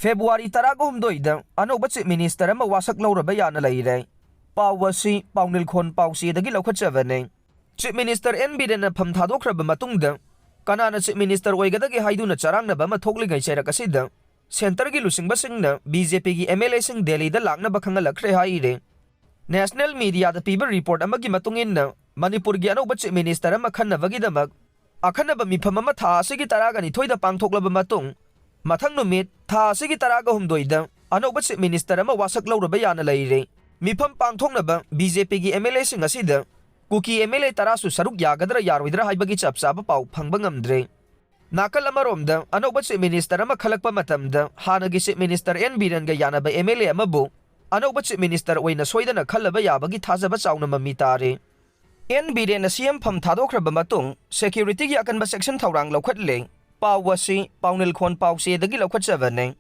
February Taragohumdoida, Anouba Chief Minister and Washak Louraba Yana Leire. Powasi, Pownil Kon Pausi, the Gilokachavane. Chief Minister Enbiden a Pamtadokra Bamatunda. Kanana Chief Minister Oigadagi Haiduna Charanga Bama Togli Cherakasida. Center Gilusing Basingna, BJP MLA Sing Delhi the Lagna Bakanga Haide. National media the people report Amagi Matungina, Manipur Giano Chief Minister Makana Vagidamag. Akanaba Mipamata Sigi Taragani Toy the Pangtokla Matung. Matang no meet, Ta Sigi Taraga Humdoida, Anouba Chief Minister and Washak Louraba Yana Leire. Mipam Pangtonaba, BJP MLA Sing Asida. Kuki MLA Tarasu Saruk Yagadra Yarwidra Haibagi Chapsaba Pau Pangbangam Nakalamarom, Anouba Chief Minister and Makalakpa Matamda, Hanagi Chief Minister Enbiran Gayana by MLA Mabu, Anouba Chief Minister Wayna Sweden Kalaba Yabagi Tazaba Saunama Mitari. Enbiran Siam Pam Tadokra Bamatung, Security Yakan Section Taurang Lokatle. Powasi, Pownil Kon Pausi, the Gilokachavane.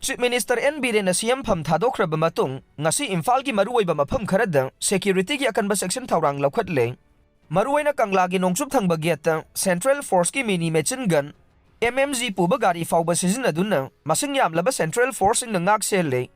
Chief Minister Enbiren Siam Pam Tadokra Bamatung, Nasi Infalgi Maruay Bamapam Karada, Security Yakan Section Taurang Lokatle. Maruena Kanglagi Nongsup Tang Bageta, Central Force Ki Mini Machine Gun, MMZ Pubagari Fauba Season Aduna, Masingyam Laba Central Force in the Ngak Sele.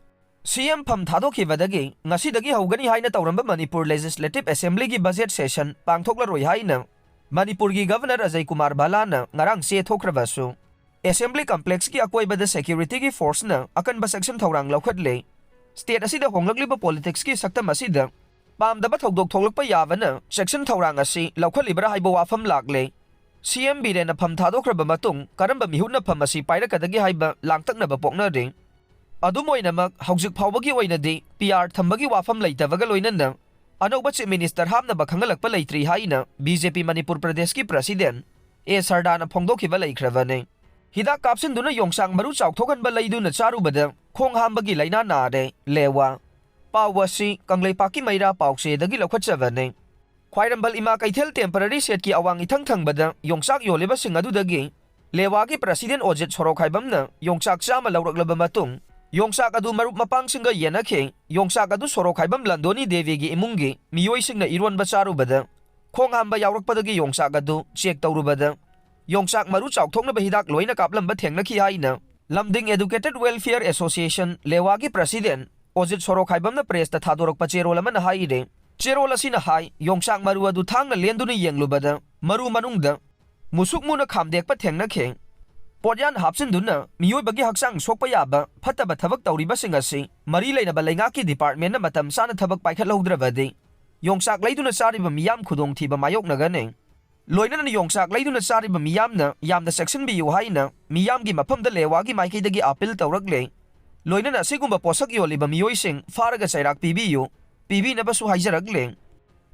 Siam Pam Tadoki Vadagi, Nasi Dagi Hogani Haina Tauramba Manipur Legislative Assembly Gi Budget Session, Pangtokla Roy Haina. Manipur ki Governor Ajay Kumar Balana ngarang se thokrabasu Assembly Complex ki akoy bada security ki force na akan ba section thorang lokhatle state asida honglagliba politics ki saktam asida pamdaba thogdok thoglakpa yabana section thorang asi lokhalibra haibo wafam lakle CM Biren pham thadokraba matung karamba mihuna pham asi pairakadagi haiba langtakna ba pokna ring adumoinamak hawjik phawbagi oinadi PR thambagi wafam leitavaga loinana Anouba Chief Minister Hamna Bakhangalakpa Leitri Haina, BJP Manipur Pradesh ki President, Sardana Pongdokiba Laikravane. Hida Kapsin Duna Yongsang Maru Chautokan Balaiduna Charubada, Kong Hambagi Laina Nade, Lewa. Powasi, Kanglay Paki Maira Pauxe, the Gilokachavane. Quirambal Ima Kaitel temporary set ki awang itang tang bada, Yongsak Yoliba Singadu dagi. Lewa ki President Ojet Sorokaibamna, Yongsak Sama Lauraglabamatung. Yongsak adu marup mapang singa yana ke Yongsak adu Sorokaibam Landoni Devi gi imungi miyoi singna irwan bacharu bada khong hamba yawrak padagi Yongsak adu check tawru bada Yongsak maru chawthokna bahidak loina kaplam ba thengna ki haina Lamding Educated Welfare Association lewa gi president Ojit Sorokaibam na press ta thadorak pacherol man haire cherol asina hai Yongsak maru adu thangna lenduna yenglu bada maru manungda musuk muna khamdek pa thengna ke Podyan Hapsin Duna, Mio Bagi Haksang Sokayaba, Pataba Tabak Tauriba Singasi, Marile Balangaki Department of Matam Sana Tabak Paikalovdravadi. Yongsak Laiduna Sariba Miam Kudong Tiba Mayok Nagane. Loinan Yongsak Laiduna Sariba Miamna, Yam the section be Uhaina, Miyamgi Mapam the Lewagi Maiki degi Apil Tauragle. Loinan Sigumba Posakio Liba Mioising, Faraga Sairak PBU, PB Nabasu Hajaragle.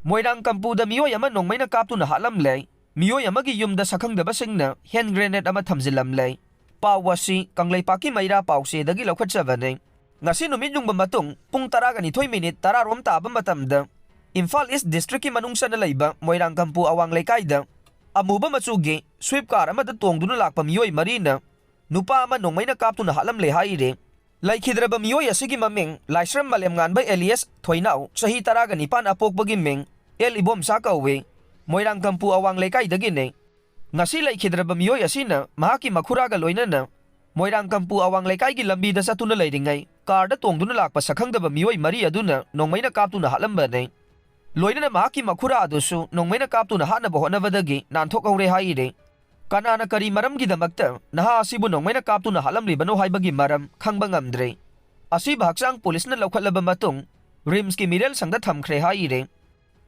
Moirang Kampu the Mio Yaman no Maina Kaptuna Halam lay. Miyoy amagi yumda sakang dabasing na hand grenade ama thamzilam lay. Powasi Kanglay Paki Maira Pausi dagi Lokachavane. Ngasi numit yung bamatong pung taraga ni 2 minute tararom taba matamda. Imphal East District ki manungsa na layba Moirang Kampu awang laykayda. Amuba matsugi sweep car ama datong duna lakpa miyoy marina. Nupa ama nung may nakapto na halam layhaire. Laikhidra ba miyoy asigi maming laisram malemngan ba Elias Thoinaw sahi taraga ni pan apok bagiming El ibom sakawe. Moirang Kampu awang lekay dagine. Ngasi laikhidra ba miyoy asina mahaki makhuraga loinana. Moirang Kampu awang lekay gi lambida sa tunalay ringay. Karda tong dunalak pa sakhang da ba miyoy Maria duna nong may nakapto na halamba ne. Loinana mahaki makhura adusu nong may nakapto na hana boho na vadagi nantok aure haire. Kanana kari maram gi damakta naha asibu nong may nakapto na halam ribano haibagi maram khang bangamdre. Asiba haksang pulis na lawkhalaba matong rims ki middle sangda thamkre haire.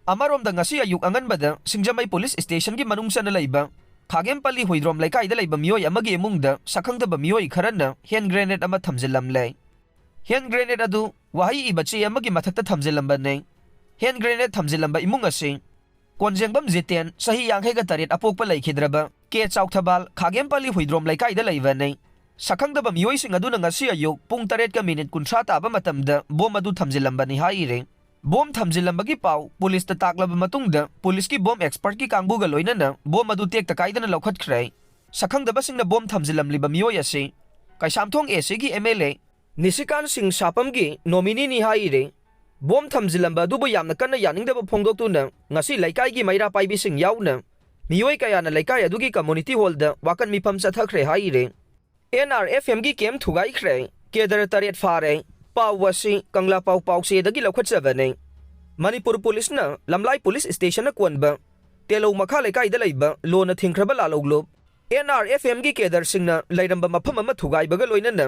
Amarom da ngasi ayuk angan bada Singjamay Police Station ki manungsa na layba Khagem pali huidrom laykay da layba miyoy amagi imungda sakhang da ba miyoy kharana hand grenade ama thamzilam lay. Hand grenade adu wahay ibachi amagi mathakta thamzilam ba ne. Hand grenade thamzilam ba imung asi Konjengbam Ziten sahi yanghai ga tarit apok pa laikhidra ba ke chauktabal Khagem pali huidrom laykay da layba ne. Sakhang da ba miyoy sing adu na ngasi ayuk pung 3 ka minute kuntra taba matamda bom adu thamzilam ba ni haire. Bom thamzilam bagi pau pulis ta taklaba matungda pulis ki bom expert ki kangbu ga loinana bom adu tek takaida na lokhat khrai sakhang da basing na bom thamzilam liba miyoy ase kaisamthong ase gi MLA Nisikan Singh Sapam gi nominee ni haire bom thamzilam ba du bo yamna kanna yaning da phongdok tu na ngasi laikai gi maira pai bi sing yauna miyoy kaya na laikai adu gi community hall da wakan mipam sa thakre haire NRFM gi kem thugai khrai Kedar तरेट फारे पाव वसी कंगला पाव Pawase दगी लौखटजबने Manipur police न लमलाई police station कोनबा तेलो मखा लेकाई the लैबा loan थिंख्रबा लालौग्लुब NRFM की केदर सिंगना लैरंबा मफम अमा थुगाइबगा लोइनना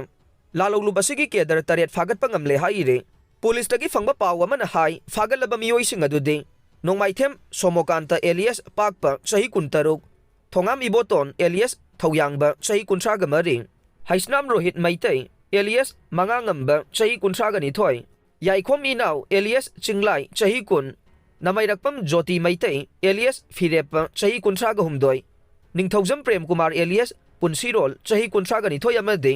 लालौग्लुब असिगी Kedar तरेट फागतपा ngamle हाइरे police तगी फंगबा पाव अमना high फागलबा मियोइसिंग अदुदे नोंमाइथेम सोमोकांता alias पाकपा सही कुंतरुक Thongam Iboton alias थौयांगबा सही कुंथ्रागा मरी हाइसनाम रोहित मैतै एलियस मंगांगंबा सही कुंथ्रागा निथोय याइखोम इनाव एलियस चिंगलाई सही कुन नमाइरकपम ज्योति मैतै एलियस फिरेप सही कुंथ्रागा हुमदोय निंगथौजम प्रेम कुमार एलियस पुनसिरोल सही कुंथ्रागा निथोय अमदे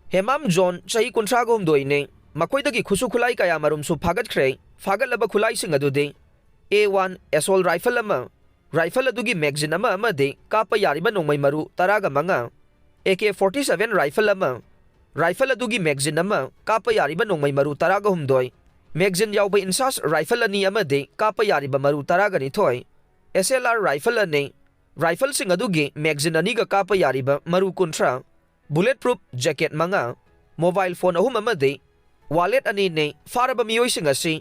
हेमाम जोन सही कुंथ्रागा हुमदोय ने मकोइदगी खुसु खुलाई कया मरुमसु फागतख्रे फागलबा खुलाई सिंग अदुदे A1 एसोल राइफल अमा राइफल अदुगी मैगजीन अमा अमदे कापा यारिबा नोंमै मरु तरागा मंगा AK-47 राइफल अमा राइफल अदुगी मैगजीन अमा कापा यारिबा नोंमै मरु तरागा हुमदोय मैगजीन याउबा इंसास राइफल अनी अमदे कापा यारिबा मरु तरागा निथोय SLR राइफल अने राइफल सिंग अदुगी मैगजीन अनीगा कापा यारिबा मरु कुंथ्रा बुलेट प्रूफ जैकेट मंगा मोबाइल फोन अहुम अमदे वालेट अनी ने फारबा मियोइसिंग असि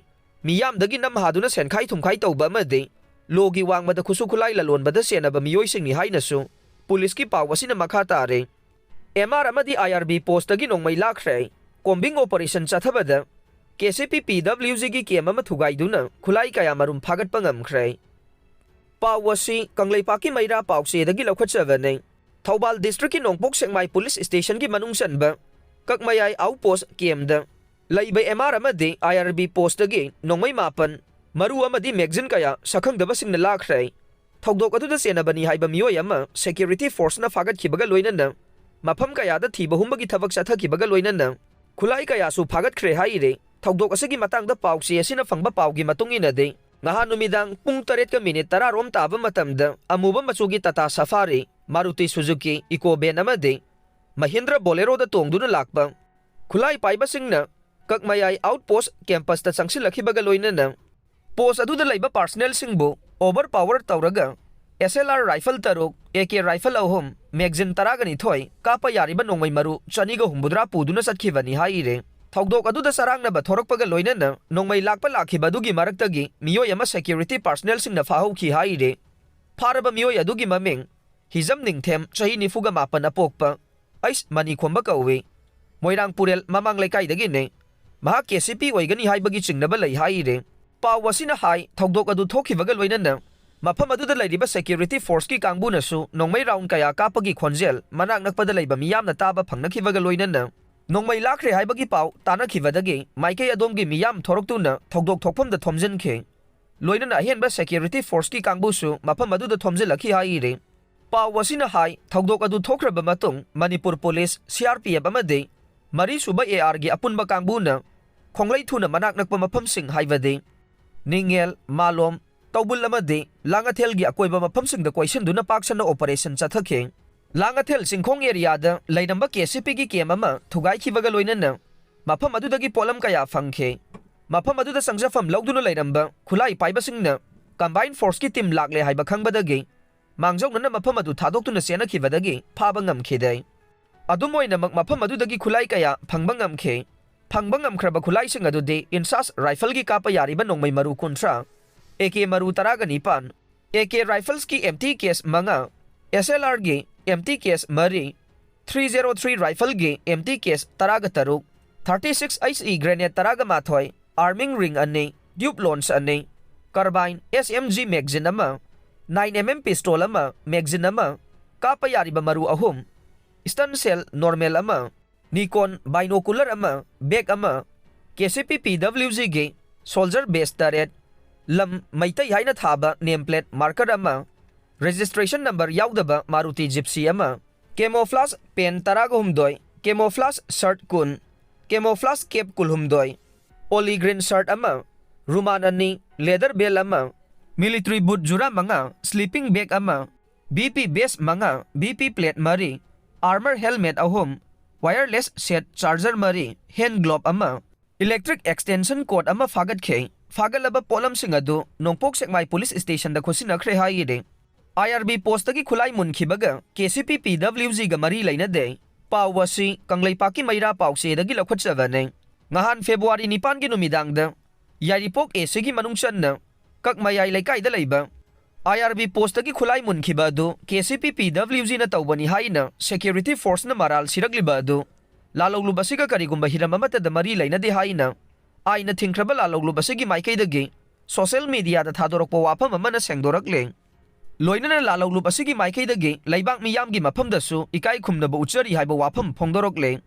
मियामदगी नम हादुना सेनखाई थुमखाई तौबा अमदे लोगी वांगबदा खुसु खुलाई ललोनबदा सेनबा मियोइसिंग नि हाइनसु पुलिस की पाव असिना मखा तारे MR अमदी IRB पोस्टगी नोंमै लाख्रे कोम्बिंग ऑपरेशन चथबदा KCP PWG की केम अमा थुगाइदुना खुलाई कया मरुम फागतपा ngamkhre पाव असि कंगलैपाकी मैरा पावसेदगी लौखटजबने थौबाल डिस्ट्रिक्ट की नोंपोक सेंगमाई पुलिस स्टेशन की मनुंग चनबा ककमयाई आउटपोस्ट केमदा लैबा MR अमदी IRB पोस्टगी नोंमै मापन मरु अमदी मैगजीन कया सखंगदबसिंगना लाख्रे थौदोक अदुदा सेनबनी हाइबा मियोय अमा सिक्योरिटी फोर्सना फागतखिबगा लोइनना मफम कयादा थीबा हुंबगी थबक चथखिबगा लोइनना खुलाई कयासु फागतख्रे हाइरे थौदोक असगी मतंगदा पावसे असिना फंगबा Pawgi मतुंगिनदे ngaha numidang pung 3:10 rom taba matamda amuba machugi tata safari maruti suzuki ecoben amade mahindra bolero da tongduna lakpa khulai paiba singna kakmayai outpost campus ta changsilakhibaga loinana post adu da laiba personnel singbu overpower tawraga SLR rifle taruk AK rifle ahum magazine taragani thoi kapa yariba nongmai maru chaniga humbudra puduna satkhiwani haire थौदोक अदुदा सरांगनबा थोरकपगा लोइनना नोंमै Lakpa लाखिबा अदुगी मरक्तगी मियोय अमा security personal सिंगना फाहौखि हाइरे फारबा मियोय अदुगी ममिंग Hijam Ningthem चही 94 अपोकपा ऐस money खोंबा कौवे मोइरांग पुरेल ममांग लेकाइदगी ने महा KCP ओइगनी हाइबगी चिंगनबा लै हाइरे पाव असिना high थौदोक अदु थोखिबगा लोइनना मफम अदुदा लैरिबा सिक्योरिटी फोर्स की कांगबुनसु नोंमै राउंड कया कापगी खोंजेल मनाक नकपदा लैबा मियामना ताबा फंगनखिबगा लोइनना नोंमै लाख्रे हाइबगी पाव तानखिबदगी माइके अदोमगी मियाम थोरक्तुना थौदोक थोकफमदा थोमजिनखे लोइनना अहेनबा सिक्योरिटी फोर्स की कांगबुसु मफम अदुदा थोमजिलखि हाइरे पाव असिना हाइ थौदोक अदु थोख्रबा मतुंग मणिपुर पुलिस CRPF अमदे मरी सुबा AR गी अपुनबा कांगबुना खोंगलै थुना मनाक नकपा मफमसिंग हाइबदे निंगेल मालोम तौबुल अमदे लांगाथेलगी अकोइबा मफमसिंगदा क्वेश्चनदुना पाक्सना ऑपरेशन चथखे लांगाथेल सिंखोंग एरियादा लैनंबा KCP की केम अमा थुगाइखिबगा लोइनना मफम अदुदगी पोलम कया फंखे मफम अदुदा संजफम लौदुना लैनंबा खुलाई पाइबसिंगना कंबाइन फोर्स की टीम लाकले हाइबा खंगबदगी मांगजौनना मफम अदु थादोक्तुना सेनखिबदगी फाबा ngamkhide अदुमोइना मफम अदुदगी खुलाई कया फंगबा ngamखे फंगबा ngamखरबा खुलाई सिंग अदुदे इंसास राइफल की कापा यारिबा नोंमै मरु कुंथ्रा AK मरु तरागा निपान AK राइफल्स की empty case मंगा SLR गे empty case मरी 303 राइफल गे empty case तरागा तरुक 36 ICE ग्रेनेड तरागा माथोय आर्मिंग रिंग अने ड्यूब लॉन्च अने कार्बाइन SMG मैगजीन अमा 9mm पिस्टल अमा मैगजीन अमा कापा यारिबा मरु अहुम स्टन सेल नॉर्मल अमा निकॉन बाइनोकुलर अमा बैग अमा KCP PWG गे सोल्जर बेस तरेट लम मैतै हाइना थाबा नेम प्लेट मार्कर अमा रजिस्ट्रेशन नंबर याउदबा मारुति जिप्सी अमा केमोफ्लाज पेन तरागा हुमदोय केमोफ्लाज शर्ट कुन केमोफ्लाज केप कुल हुमदोय ओली ग्रीन शर्ट अमा रुमान अनी लेदर बेल अमा मिलिट्री बूट जुरा मंगा स्लीपिंग बैग अमा BP बेस मंगा BP प्लेट मरी आर्मर हेलमेट अहुम वायरलेस सेट चार्जर मरी हैंड ग्लोव अमा इलेक्ट्रिक एक्सटेंशन कोड अमा फागतखे फागलबा पोलम सिंग अदु नोंपोक सेकमाई पुलिस स्टेशन दा खुसिनखरे हाइरे IRB पोस्ट की खुलाई मुनखिबगा KCP PWG गा मरी लैनदे Pau asi Kanglaipak ki Maira Pause dagi laukhatchabane. Ngahan February 9 ki numidangda Yaripok AC ki manungchan na kak mayay laikay da layba. IRB post dagi khulay munkhiba adu KCPPWG na tawbani haina security force na maral siragliba adu. Lalaulubasi ka karigumba hiramamata da mari layna di haina. Ay na thingkraba lalaulubasi ki maikay dagi social media da thadorok pa wapam amana sengdorak leng. Loina na lalaulubasi ki maikay dagi laybak miyam gi mapam dasu ikay khumna ba uchari haiba wapam phongdorok leng.